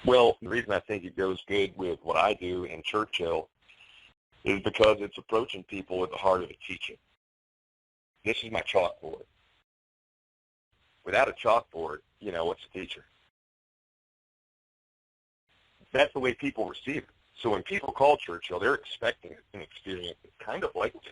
Well, the reason I think it goes good with what I do in Churchill is because it's approaching people at the heart of a teaching. This is my chalkboard. Without a chalkboard, what's a teacher? That's the way people receive it. So when people call Churchill, they're expecting an experience kind of like this,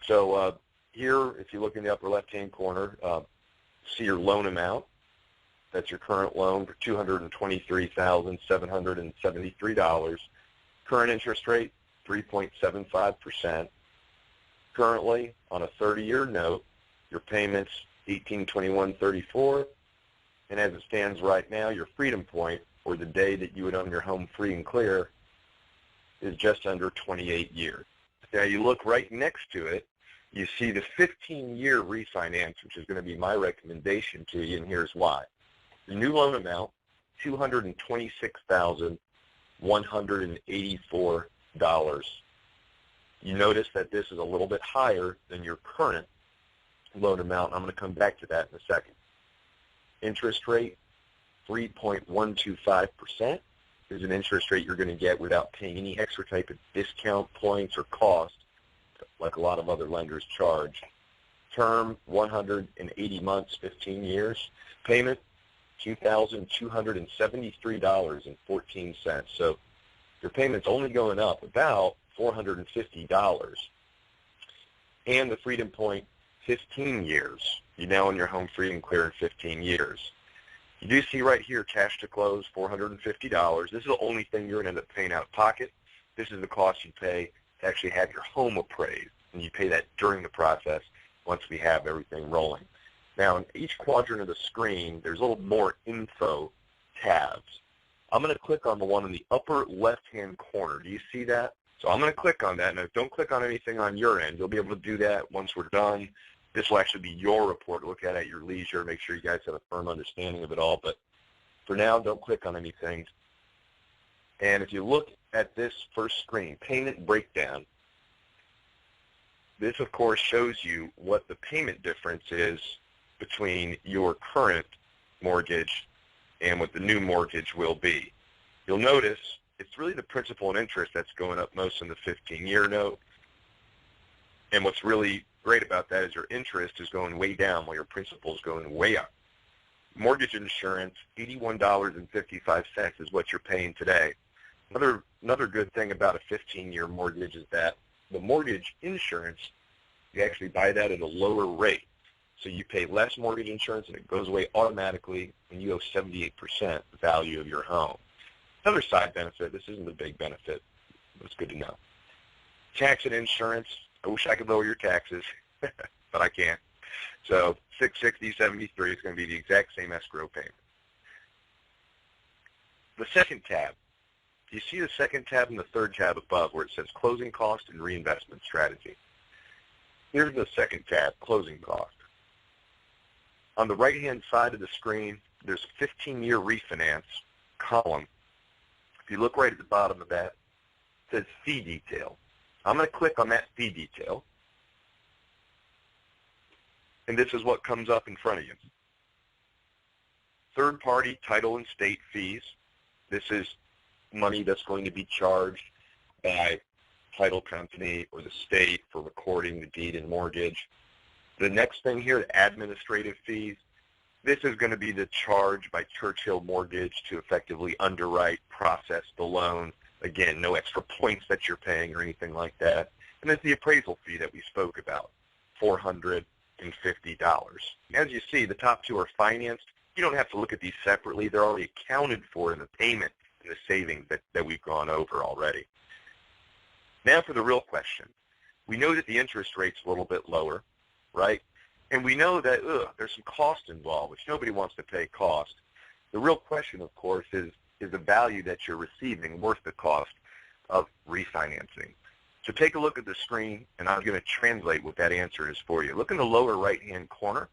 So here, if you look in the upper left-hand corner, see your loan amount. That's your current loan for $223,773. Current interest rate, 3.75%. Currently, on a 30-year note, your payments, $1,821.34. And as it stands right now, your freedom point, or the day that you would own your home free and clear, is just under 28 years. Now you look right next to it, you see the 15-year refinance, which is going to be my recommendation to you, and here's why. The new loan amount, $226,184. You notice that this is a little bit higher than your current loan amount. I'm going to come back to that in a second. Interest rate, 3.125% is an interest rate you're going to get without paying any extra type of discount, points, or cost like a lot of other lenders charge. Term, 180 months, 15 years. Payment, $2,273.14. So your payment's only going up about $450. And the freedom point, 15 years. You now own your home free and clear in 15 years. You do see right here, cash to close, $450. This is the only thing you're going to end up paying out of pocket. This is the cost you pay to actually have your home appraised, and you pay that during the process once we have everything rolling. Now, in each quadrant of the screen, there's a little more info tabs. I'm going to click on the one in the upper left-hand corner. Do you see that? So I'm going to click on that. Now, don't click on anything on your end. You'll be able to do that once we're done. This will actually be your report to look at your leisure, make sure you guys have a firm understanding of it all. But for now, don't click on anything. And if you look at this first screen, payment breakdown, this, of course, shows you what the payment difference is between your current mortgage and what the new mortgage will be. You'll notice it's really the principal and interest that's going up most in the 15-year note. And what's really great about that is your interest is going way down while your principal is going way up. Mortgage insurance, $81.55 is what you're paying today. Another good thing about a 15-year mortgage is that the mortgage insurance, you actually buy that at a lower rate. So you pay less mortgage insurance and it goes away automatically and you owe 78% the value of your home. Another side benefit, this isn't a big benefit, but it's good to know. Tax and insurance, I wish I could lower your taxes, but I can't. So $660.73 is going to be the exact same escrow payment. The second tab, you see the second tab and the third tab above where it says closing cost and reinvestment strategy. Here's the second tab, closing cost. On the right-hand side of the screen, there's a 15-year refinance column. If you look right at the bottom of that, it says fee detail. I'm going to click on that fee detail, and this is what comes up in front of you. Third-party title and state fees. This is money that's going to be charged by title company or the state for recording the deed and mortgage. The next thing here, the administrative fees. This is going to be the charge by Churchill Mortgage to effectively underwrite, process the loan. Again, no extra points that you're paying or anything like that. And there's the appraisal fee that we spoke about, $450. As you see, the top two are financed. You don't have to look at these separately. They're already accounted for in the payment and the savings that we've gone over already. Now for the real question. We know that the interest rate's a little bit lower, right? And we know that there's some cost involved, which nobody wants to pay cost. The real question, of course, is the value that you're receiving worth the cost? of refinancing. So take a look at the screen, and I'm going to translate what that answer is for you. Look in the lower right-hand corner,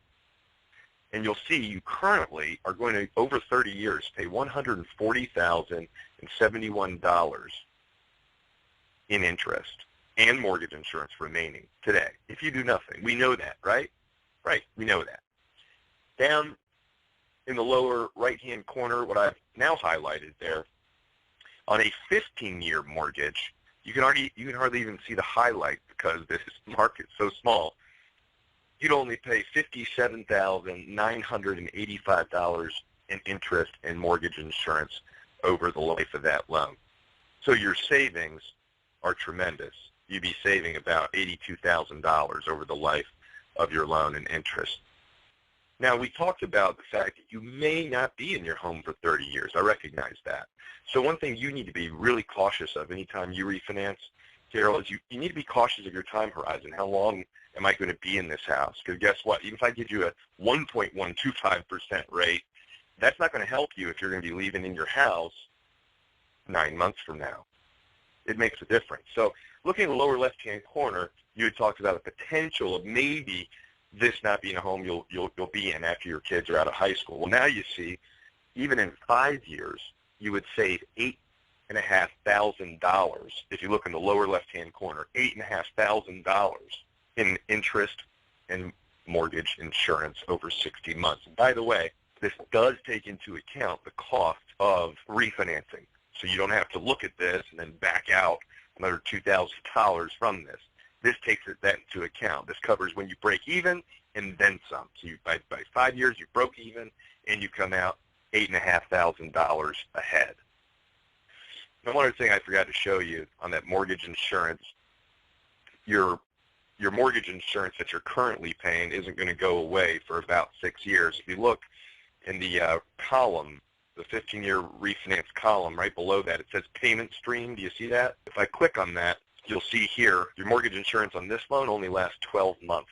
and you'll see you currently are going to, over 30 years, pay $140,071 in interest and mortgage insurance remaining today if you do nothing. We know that, right? Right, we know that. Down in the lower right-hand corner, what I've now highlighted there, on a 15-year mortgage, you can hardly even see the highlight because this market's so small. You'd only pay $57,985 in interest and mortgage insurance over the life of that loan. So your savings are tremendous. You'd be saving about $82,000 over the life of your loan and interest. Now, we talked about the fact that you may not be in your home for 30 years. I recognize that. So one thing you need to be really cautious of anytime you refinance, Carol, is you need to be cautious of your time horizon. How long am I going to be in this house? Because guess what? Even if I give you a 1.125% rate, that's not going to help you if you're going to be leaving in your house 9 months from now. It makes a difference. So looking at the lower left-hand corner, you had talked about a potential of maybe this not being a home you'll be in after your kids are out of high school. Well, now you see, even in 5 years, you would save $8,500 if you look in the lower left-hand corner, $8,500 in interest and mortgage insurance over 60 months. And by the way, this does take into account the cost of refinancing. So you don't have to look at this and then back out another $2,000 from this. This takes that into account. This covers when you break even and then some. So by 5 years, you broke even and you come out $8,500 ahead. Now, one other thing I forgot to show you on that mortgage insurance, your mortgage insurance that you're currently paying isn't going to go away for about 6 years. If you look in the column, the 15-year refinance column, right below that, it says payment stream. Do you see that? If I click on that, you'll see here your mortgage insurance on this loan only lasts 12 months,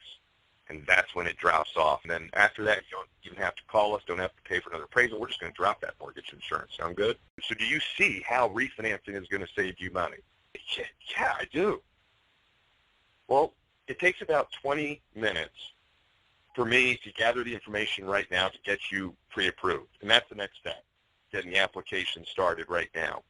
and that's when it drops off. And then after that, you don't even have to call us, don't have to pay for another appraisal. We're just going to drop that mortgage insurance. Sound good? So do you see how refinancing is going to save you money? Yeah, I do. Well, it takes about 20 minutes for me to gather the information right now to get you pre-approved, and that's the next step, getting the application started right now.